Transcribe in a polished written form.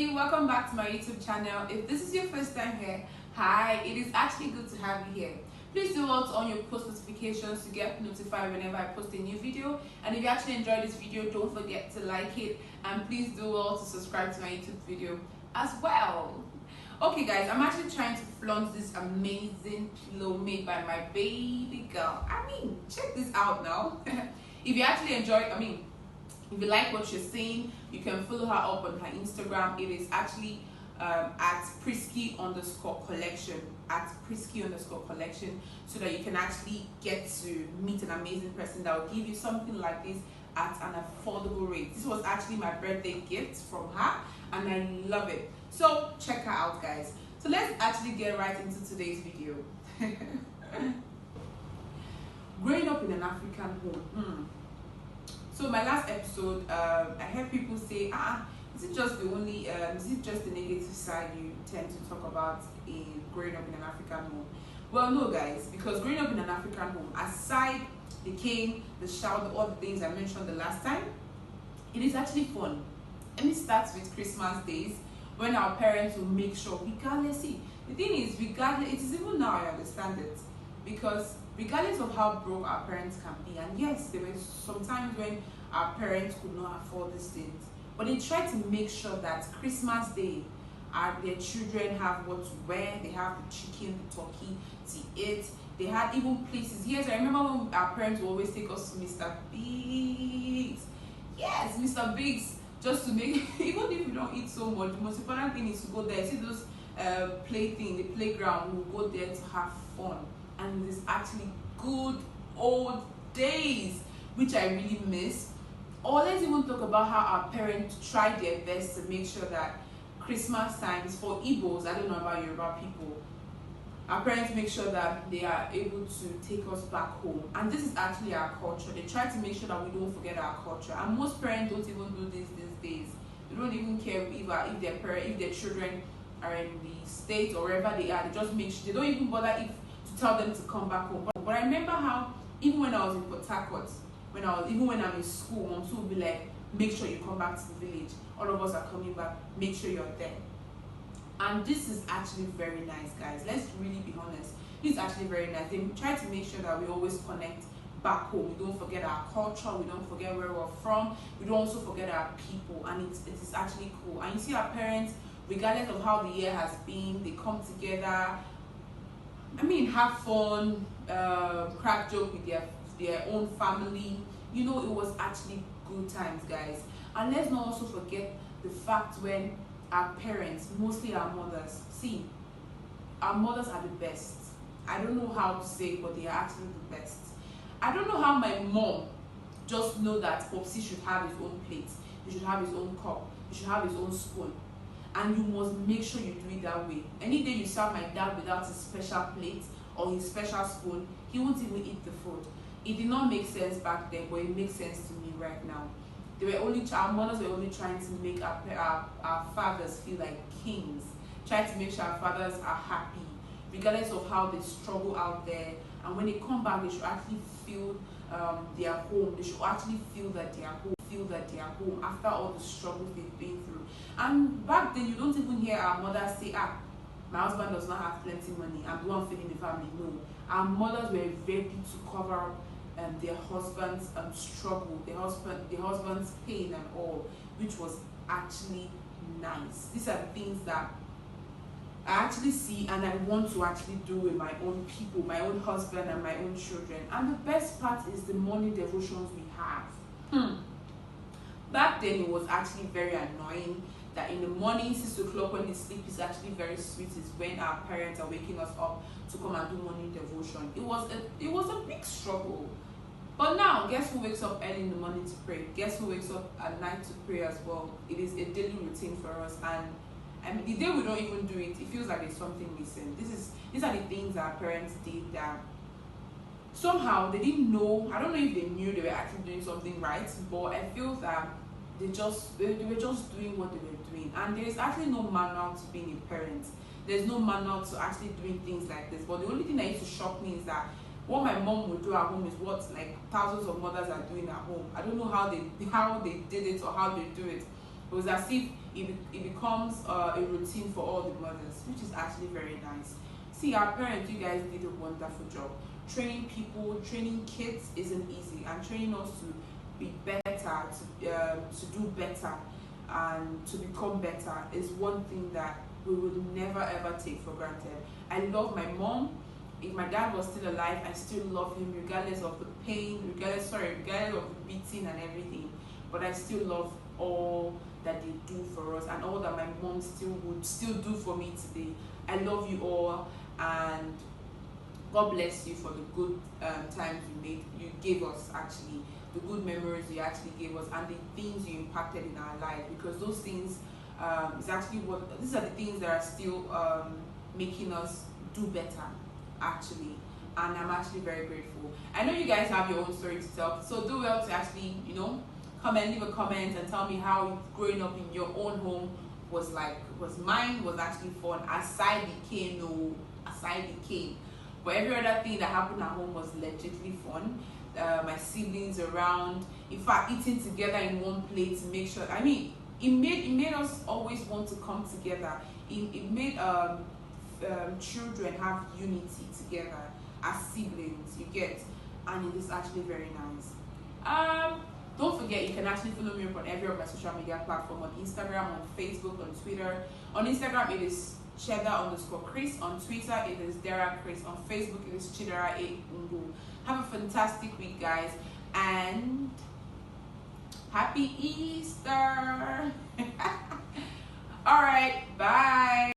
everybody, welcome back to my YouTube channel. If this is your first time here, hi, it is actually good to have you here. Please do also on your post notifications to get notified whenever I post a new video. And if you actually enjoyed this video, don't forget to like it, and please do also subscribe to my YouTube video as well. Okay guys, I'm actually trying to flaunt this amazing pillow made by my baby girl. Check this out now. If you actually enjoy, if you like what you're seeing, you can follow her up on her Instagram. It is actually at prisky_collection, so that you can actually get to meet an amazing person that will give you something like this at an affordable rate. This was actually my birthday gift from her, and I love it. So check her out, guys. So let's actually get right into today's video. Growing up in an African home. So my last episode, I heard people say, is it just the negative side you tend to talk about in growing up in an African home? Well, no guys, because growing up in an African home, aside the cane, the shower, all the things I mentioned the last time, it is actually fun. And it starts with Christmas days, when our parents will make sure, regardless, it is even now I understand it, because regardless of how broke our parents can be, and yes, there were some times when our parents could not afford these things, but they try to make sure that Christmas Day, their children have what to wear, they have the chicken, the turkey to eat. They had even places. Yes, I remember when our parents would always take us to Mr. Biggs. Yes, Mr. Biggs, just to make, even if you don't eat so much, the most important thing is to go there. See those the playground, we'll go there to have fun. And it is actually good old days, which I really miss. Or let's even talk about how our parents tried their best to make sure that Christmas times for Igbos, I don't know about Yoruba people, our parents make sure that they are able to take us back home. And this is actually our culture. They try to make sure that we don't forget our culture. And most parents don't even do this these days. They don't even care if their children are in the States or wherever they are. They just make sure, they don't even bother to tell them to come back home. But I remember how even when I was in Port Harcourt, when I'm in school, Mom would be like, make sure you come back to the village. All of us are coming back, make sure you're there. And this is actually very nice, guys. Let's really be honest. This is actually very nice. They try to make sure that we always connect back home. We don't forget our culture, we don't forget where we're from, we don't also forget our people, and it is actually cool. And you see our parents, regardless of how the year has been, they come together, have fun, crack joke with their own family. It was actually good times, guys. And let's not also forget the fact when our parents, mostly our mothers, our mothers are the best. I don't know how to say it, but they are actually the best. I don't know how my mom just know that Popsy should have his own plate, he should have his own cup, he should have his own spoon. And you must make sure you do it that way. Any day you serve my dad without his special plate or his special spoon, he won't even eat the food. It did not make sense back then, but it makes sense to me right now. Our mothers were only trying to make our fathers feel like kings, trying to make sure our fathers are happy, regardless of how they struggle out there. And when they come back, they should actually feel their home. They should actually feel that they are home after all the struggles they've been through. And back then, you don't even hear our mothers say, my husband does not have plenty money, I'm the one feeding the family. No, our mothers were ready to cover up their husband's struggle, their husband's pain and all, which was actually nice. These are things that I actually see and I want to actually do with my own people, my own husband and my own children. And the best part is the morning devotions we have. Back then it was actually very annoying that in the morning, 6 o'clock, when the sleep is actually very sweet, is when our parents are waking us up to come and do morning devotion. It was a big struggle. But now, guess who wakes up early in the morning to pray? Guess who wakes up at night to pray as well? It is a daily routine for us, and the day we don't even do it, it feels like there's something missing. These are the things our parents did that somehow they didn't know. I don't know if they knew they were actually doing something right, but I feel that they were just doing what they were doing. And there is actually no manual to being a parent. There's no manual to actually doing things like this. But the only thing that used to shock me is that what my mom would do at home is what like thousands of mothers are doing at home. I don't know how they did it or how they do it. It was as if it becomes a routine for all the mothers, which is actually very nice. See, our parents, you guys did a wonderful job. Training people, training kids isn't easy, and training us to be better, to do better, and to become better is one thing that we will never ever take for granted. I love my mom. If my dad was still alive, I still love him regardless of the pain, regardless of the beating and everything. But I still love all that they do for us and all that my mom would still do for me today. I love you all, and God bless you for the good times you gave us, actually, the good memories you actually gave us, and the things you impacted in our lives, because those things is actually these are the things that are still making us do better, actually. And I'm actually very grateful. I know you guys have your own story to tell, so do well to actually, leave a comment and tell me how growing up in your own home was like. Because mine was actually fun, aside the cane. But every other thing that happened at home was legitimately fun. My siblings around, in fact, eating together in one plate to make sure. I mean, it made us always want to come together. It made children have unity together as siblings. You get, and it is actually very nice. Don't forget, you can actually follow me on every of my social media platform, on Instagram, on Facebook, on Twitter. On Instagram, it is Cheddar_Chris. On Twitter, it is Dara Chris. On Facebook, it is Chidera A Ungu. Have a fantastic week, guys, and happy Easter. All right, bye.